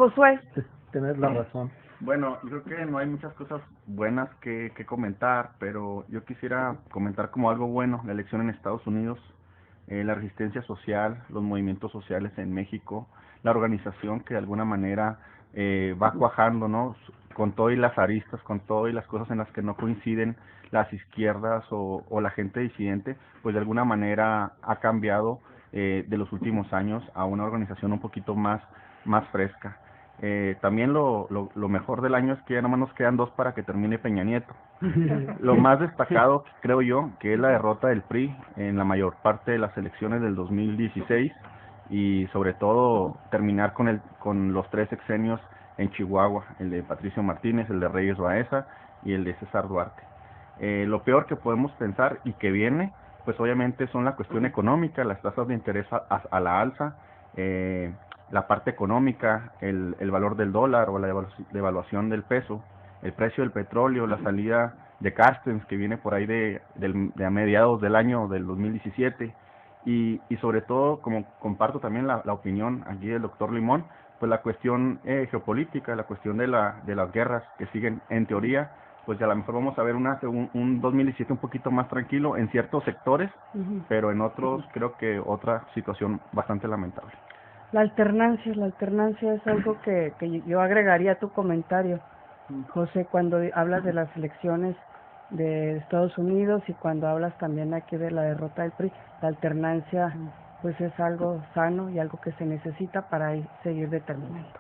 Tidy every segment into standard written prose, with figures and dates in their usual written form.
Josué. Tener la razón. Bueno, yo creo que no hay muchas cosas buenas que comentar, pero yo quisiera comentar como algo bueno la elección en Estados Unidos, la resistencia social, los movimientos sociales en México, la organización que de alguna manera va cuajando, ¿no? Con todo y las aristas, con todo y las cosas en las que no coinciden las izquierdas o la gente disidente, pues de alguna manera ha cambiado de los últimos años a una organización un poquito más fresca. También lo mejor del año es que ya nomás nos quedan 2 para que termine Peña Nieto. Lo más destacado, creo yo, que es la derrota del PRI en la mayor parte de las elecciones del 2016 y sobre todo terminar con los 3 sexenios en Chihuahua, el de Patricio Martínez, el de Reyes Baeza y el de César Duarte. Lo peor que podemos pensar y que viene, pues obviamente son la cuestión económica, las tasas de interés a la alza, la parte económica, el valor del dólar o la devaluación del peso, el precio del petróleo, la salida de Carstens que viene por ahí de a mediados del año del 2017 y sobre todo, como comparto también la opinión aquí del doctor Limón, pues la cuestión geopolítica, la cuestión de las guerras que siguen en teoría, pues a lo mejor vamos a ver un 2017 un poquito más tranquilo en ciertos sectores, pero en otros creo que otra situación bastante lamentable. La alternancia es algo que yo agregaría a tu comentario, José, cuando hablas de las elecciones de Estados Unidos y cuando hablas también aquí de la derrota del PRI. La alternancia pues es algo sano y algo que se necesita para seguir determinando.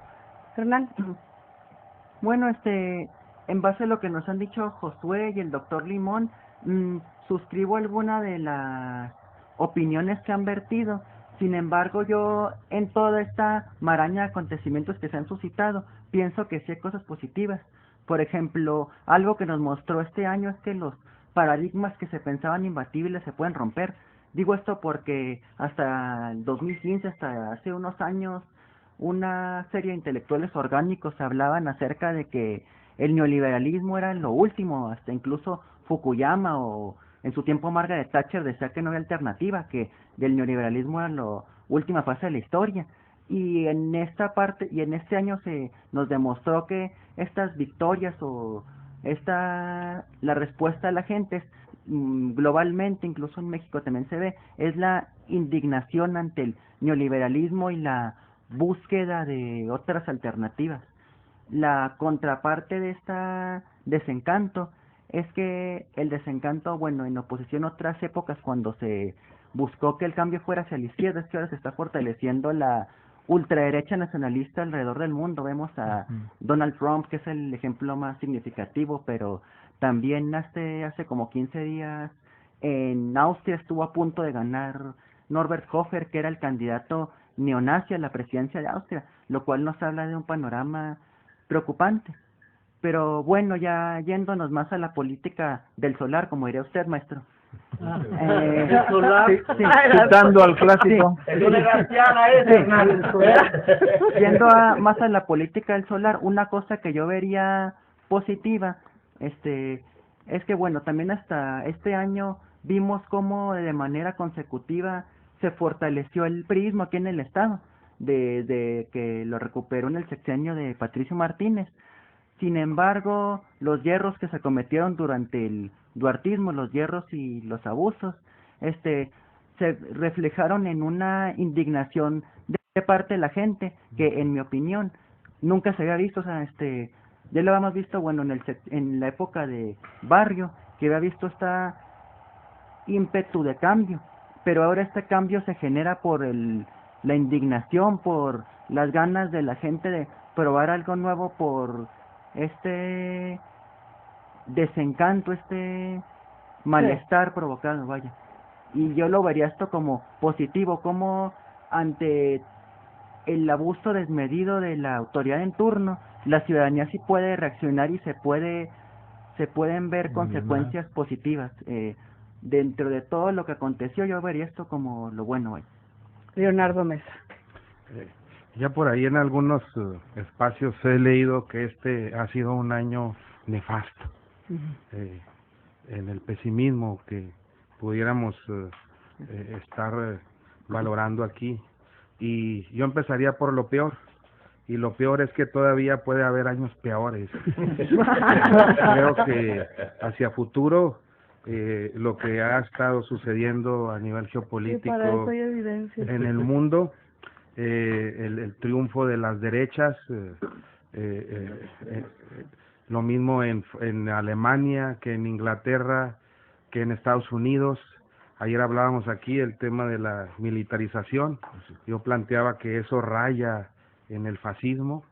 Hernán. Bueno, en base a lo que nos han dicho Josué y el doctor Limón, suscribo alguna de las opiniones que han vertido. Sin embargo, yo en toda esta maraña de acontecimientos que se han suscitado, pienso que sí hay cosas positivas. Por ejemplo, algo que nos mostró este año es que los paradigmas que se pensaban imbatibles se pueden romper. Digo esto porque hasta el 2015, hasta hace unos años, una serie de intelectuales orgánicos hablaban acerca de que el neoliberalismo era lo último, hasta incluso Fukuyama o en su tiempo Margaret Thatcher decía que no había alternativa, que del neoliberalismo era la última fase de la historia. Y en esta parte, y en este año se nos demostró que estas victorias o la respuesta de la gente globalmente, incluso en México también se ve, es la indignación ante el neoliberalismo y la búsqueda de otras alternativas. La contraparte de esta desencanto es que el desencanto, bueno, en oposición a otras épocas cuando se buscó que el cambio fuera hacia la izquierda, es que ahora se está fortaleciendo la ultraderecha nacionalista alrededor del mundo. Vemos a Donald Trump, que es el ejemplo más significativo, pero también hace como 15 días en Austria estuvo a punto de ganar Norbert Hofer, que era el candidato neonazi a la presidencia de Austria, lo cual nos habla de un panorama preocupante. Pero bueno, ya yéndonos más a la política del solar, como diría usted, maestro. El solar, citando al clásico. Yendo más a la política del solar, una cosa que yo vería positiva, es que bueno, también hasta este año vimos cómo de manera consecutiva se fortaleció el priismo aquí en el estado, desde que lo recuperó en el sexenio de Patricio Martínez. Sin embargo, los hierros que se cometieron durante el duartismo, los hierros y los abusos, se reflejaron en una indignación de parte de la gente que, en mi opinión, nunca se había visto. O sea, ya lo habíamos visto, bueno, en la época de Barrio, que había visto esta ímpetu de cambio, pero ahora este cambio se genera por la indignación, por las ganas de la gente de probar algo nuevo, por este desencanto, malestar provocado, vaya. Y yo lo vería esto como positivo, como ante el abuso desmedido de la autoridad en turno, la ciudadanía sí puede reaccionar y se pueden ver consecuencias positivas. Dentro de todo lo que aconteció, yo vería esto como lo bueno hoy. Leonardo Mesa. Ya por ahí en algunos espacios he leído que este ha sido un año nefasto, en el pesimismo que pudiéramos estar valorando aquí. Y yo empezaría por lo peor, y lo peor es que todavía puede haber años peores. Creo que hacia futuro lo que ha estado sucediendo a nivel geopolítico en el mundo, el triunfo de las derechas, lo mismo en Alemania que en Inglaterra, que en Estados Unidos. Ayer hablábamos aquí el tema de la militarización. Yo planteaba que eso raya en el fascismo,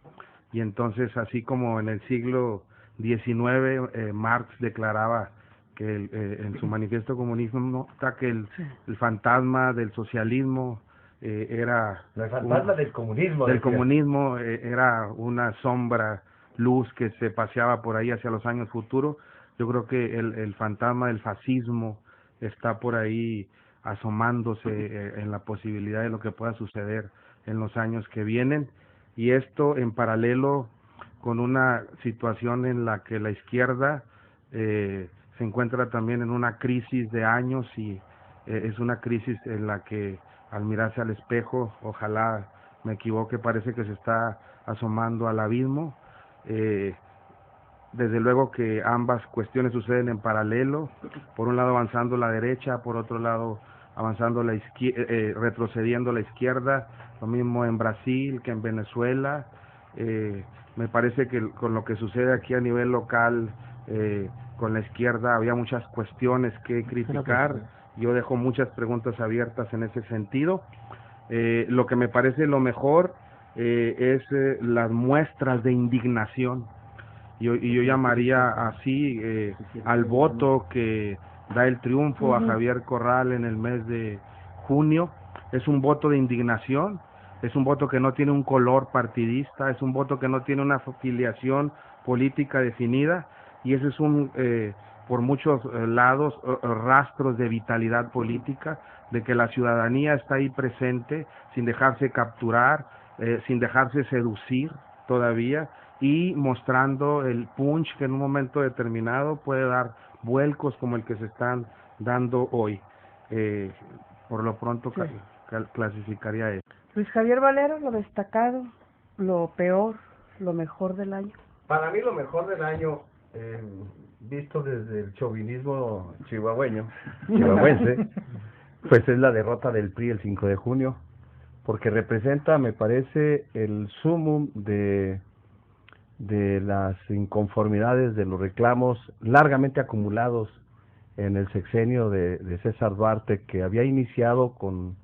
y entonces, así como en el siglo XIX Marx declaraba que en su manifiesto comunismo que el fantasma del socialismo era el fantasma del comunismo era una sombra, luz que se paseaba por ahí hacia los años futuros. Yo creo que el fantasma del fascismo está por ahí asomándose en la posibilidad de lo que pueda suceder en los años que vienen, y esto en paralelo con una situación en la que la izquierda se encuentra también en una crisis de años, y es una crisis en la que, al mirarse al espejo, ojalá me equivoque, parece que se está asomando al abismo. Desde luego que ambas cuestiones suceden en paralelo, por un lado avanzando la derecha, por otro lado avanzando la retrocediendo la izquierda, lo mismo en Brasil que en Venezuela. Me parece que con lo que sucede aquí a nivel local con la izquierda había muchas cuestiones que criticar. Yo dejo muchas preguntas abiertas en ese sentido. Lo que me parece lo mejor es las muestras de indignación. Yo llamaría así al voto que da el triunfo a Javier Corral en el mes de junio. Es un voto de indignación, es un voto que no tiene un color partidista, es un voto que no tiene una afiliación política definida, y ese es por muchos lados rastros de vitalidad política, de que la ciudadanía está ahí presente, sin dejarse capturar, sin dejarse seducir todavía, y mostrando el punch que en un momento determinado puede dar vuelcos como el que se están dando hoy. Por lo pronto clasificaría eso. Luis Javier Valero, lo destacado, lo peor, lo mejor del año. Para mí lo mejor del año, visto desde el chauvinismo chihuahuense, pues es la derrota del PRI el 5 de junio, porque representa, me parece, el sumum de las inconformidades, de los reclamos largamente acumulados en el sexenio de César Duarte, que había iniciado con,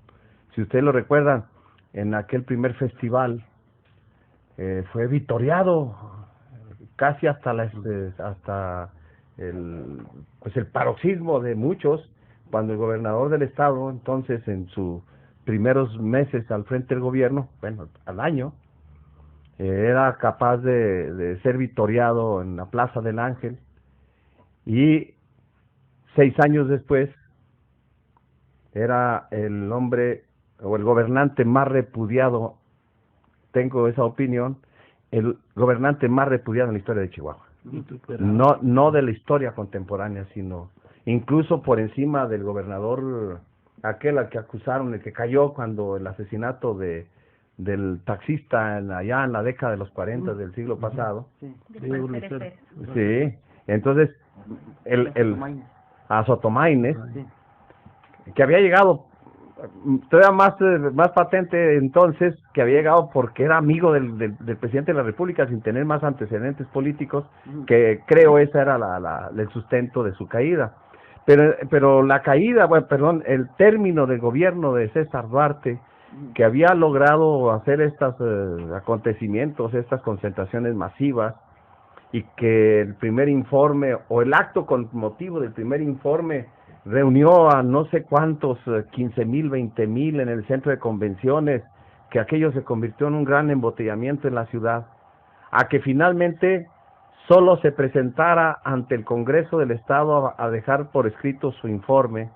si ustedes lo recuerdan, en aquel primer festival, fue vitoreado casi hasta el paroxismo de muchos, cuando el gobernador del estado, entonces en sus primeros meses al frente del gobierno, bueno, al año, era capaz de ser vitoreado en la Plaza del Ángel, y 6 años después era el hombre o el gobernante más repudiado, tengo esa opinión, el gobernante más repudiado en la historia de Chihuahua. No de la historia contemporánea, sino incluso por encima del gobernador, aquel al que acusaron, el que cayó cuando el asesinato del taxista allá en la década de los 40 del siglo pasado. Sí, entonces a Sotomayor, que había llegado todavía más patente entonces, que había llegado porque era amigo del presidente de la República, sin tener más antecedentes políticos, que creo esa era el sustento de su caída. Pero la caída, el término del gobierno de César Duarte, que había logrado hacer estos acontecimientos, estas concentraciones masivas, y que el primer informe, o el acto con motivo del primer informe, reunió a no sé cuántos, 15,000, 20,000 en el centro de convenciones, que aquello se convirtió en un gran embotellamiento en la ciudad, a que finalmente solo se presentara ante el Congreso del Estado a dejar por escrito su informe,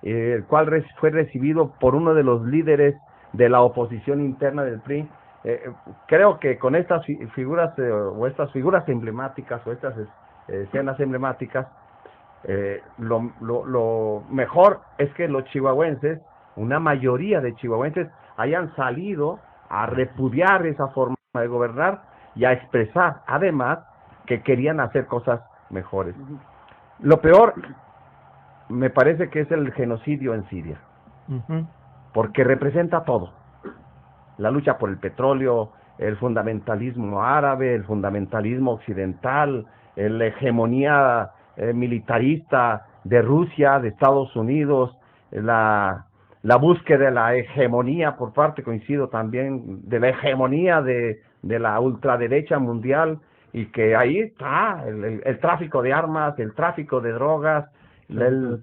el cual fue recibido por uno de los líderes de la oposición interna del PRI. Creo que con estas figuras o estas figuras emblemáticas o estas escenas emblemáticas, lo mejor es que los chihuahuenses, una mayoría de chihuahuenses, hayan salido a repudiar esa forma de gobernar y a expresar, además, que querían hacer cosas mejores. Lo peor, me parece que es el genocidio en Siria, porque representa todo. La lucha por el petróleo, el fundamentalismo árabe, el fundamentalismo occidental, la hegemonía militarista de Rusia, de Estados Unidos, la búsqueda de la hegemonía por parte, coincido también, de la hegemonía de la ultraderecha mundial, y que ahí está el tráfico de armas, el tráfico de drogas, de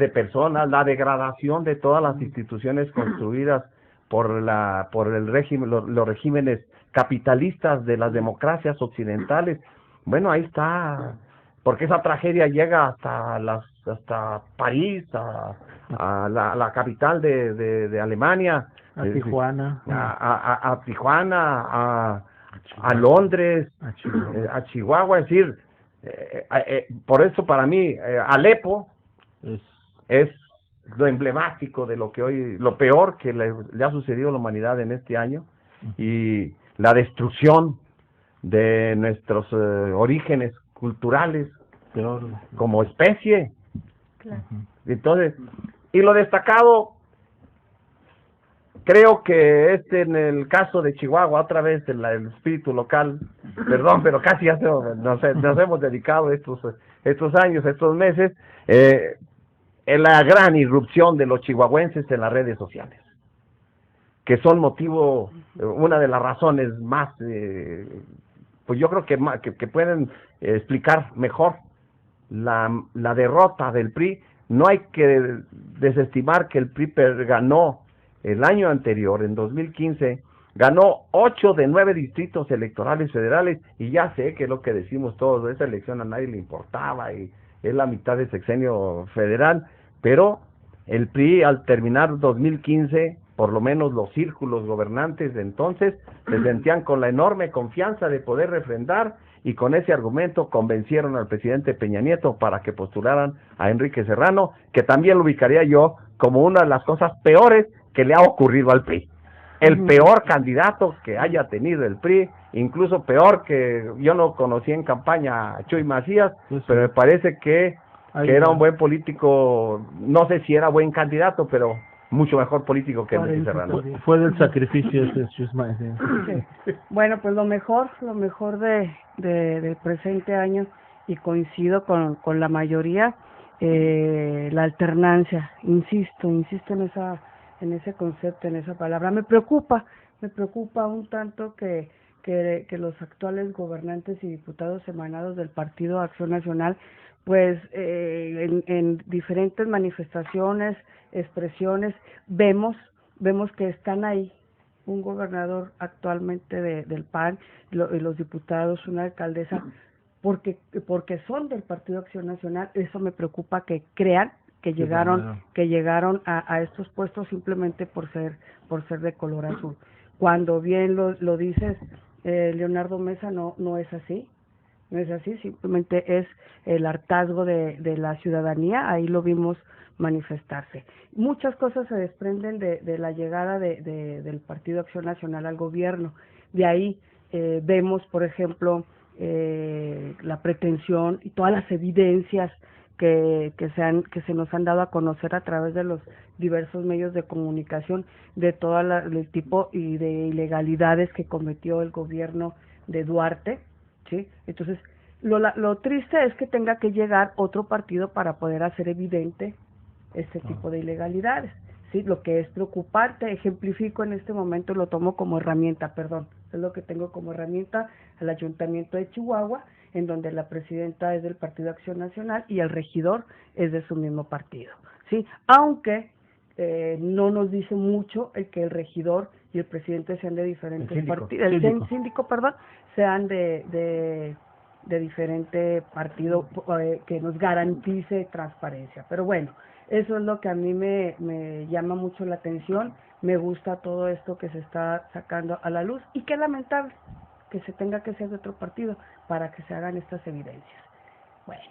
personas, la degradación de todas las instituciones construidas por el régimen, los regímenes capitalistas de las democracias occidentales. Bueno, ahí está, porque esa tragedia llega hasta París, a la capital de Alemania, a Tijuana, a Tijuana, a Londres, a Chihuahua, es decir, por eso para mí Alepo es lo emblemático de lo que hoy, lo peor que le ha sucedido a la humanidad en este año, y la destrucción de nuestros orígenes culturales como especie. Claro. Entonces, y lo destacado, creo que en el caso de Chihuahua, otra vez el espíritu local, perdón, pero casi ya nos hemos dedicado estos años, estos meses, en la gran irrupción de los chihuahuenses en las redes sociales, que son una de las razones más, pues yo creo que pueden explicar mejor la derrota del PRI. No hay que desestimar que el PRI ganó el año anterior, en 2015, ganó 8 de 9 distritos electorales federales, y ya sé que lo que decimos todos, esa elección a nadie le importaba y es la mitad del sexenio federal, pero el PRI al terminar 2015, por lo menos los círculos gobernantes de entonces, se sentían con la enorme confianza de poder refrendar, y con ese argumento convencieron al presidente Peña Nieto para que postularan a Enrique Serrano, que también lo ubicaría yo como una de las cosas peores que le ha ocurrido al PRI. El peor candidato que haya tenido el PRI, incluso peor que yo no conocí en campaña a Chuy Macías, pero me parece que era un buen político, no sé si era buen candidato, pero mucho mejor político que Enrique Serrano. Fue del sacrificio ese Chuy Macías. Sí. Bueno, pues lo mejor del presente año, y coincido con la mayoría, la alternancia, insisto en ese concepto, en esa palabra. Me preocupa un tanto que los actuales gobernantes y diputados emanados del Partido Acción Nacional, pues en diferentes manifestaciones, expresiones, vemos que están ahí un gobernador actualmente del PAN, y los diputados, una alcaldesa, porque son del Partido Acción Nacional. Eso me preocupa, que crean que llegaron a estos puestos simplemente por ser de color azul. Cuando bien lo dices, Leonardo Mesa, no es así. No es así, simplemente es el hartazgo de la ciudadanía, ahí lo vimos manifestarse. Muchas cosas se desprenden de la llegada del Partido Acción Nacional al gobierno. De ahí vemos, por ejemplo, la pretensión y todas las evidencias que se nos han dado a conocer a través de los diversos medios de comunicación, de todo el tipo y de ilegalidades que cometió el gobierno de Duarte, ¿sí? Entonces, lo triste es que tenga que llegar otro partido para poder hacer evidente este tipo de ilegalidades, ¿sí? Lo que es preocupante, ejemplifico en este momento, lo tomo como herramienta, es lo que tengo como herramienta al Ayuntamiento de Chihuahua, en donde la presidenta es del Partido Acción Nacional y el regidor es de su mismo partido, ¿sí? Aunque no nos dice mucho el que el regidor y el presidente sean de diferentes partidos, el síndico, sean de diferente partido, que nos garantice transparencia. Pero bueno, eso es lo que a mí me llama mucho la atención. Me gusta todo esto que se está sacando a la luz, y qué lamentable que se tenga que ser de otro partido para que se hagan estas evidencias. Bueno,